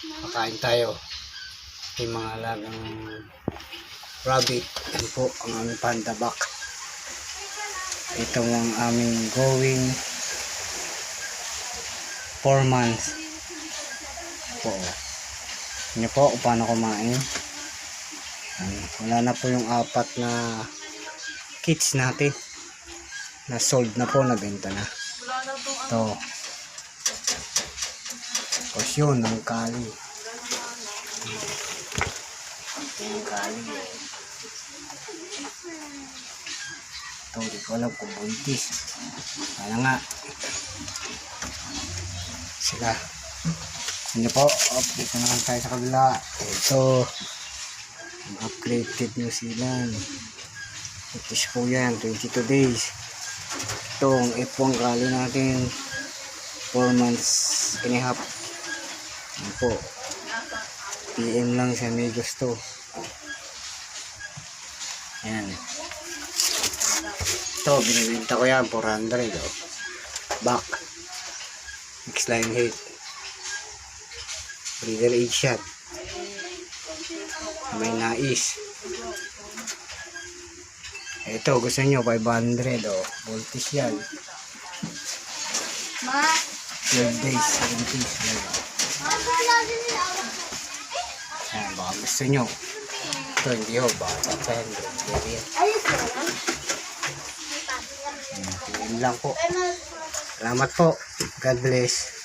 Pakain tayo. Yung mga alagang rabbit. Yan po ang aming panda back. Ito ang aming going 4 months po. Ano po kung paano kumain. Wala na po yung 4 na kits natin. Na sold na po, nabenta na. Ito. Tapos yun, ang kali. Yung kali. Ito, di ko alam kung buntis. Kaya nga. Sila. Ano po, update na naman tayo sa kabila. Ito. Ang upgraded New Zealand. Itis po yan, 22 days. Ito, ang F1 kali natin. 4 months and a half. Ano po. PM lang siya, may gusto. Ayan. Ito, binibenta ko yan, 400. Oh. Back. X-line head. Breeder age yan. May nais. Ito, gusto nyo, 500. Oh. Voltis yan. 12 days, 7 days. Ayan, baka gusto nyo. Ito, hindi ho, baka papahin. Ayan lang po. Salamat po. God bless.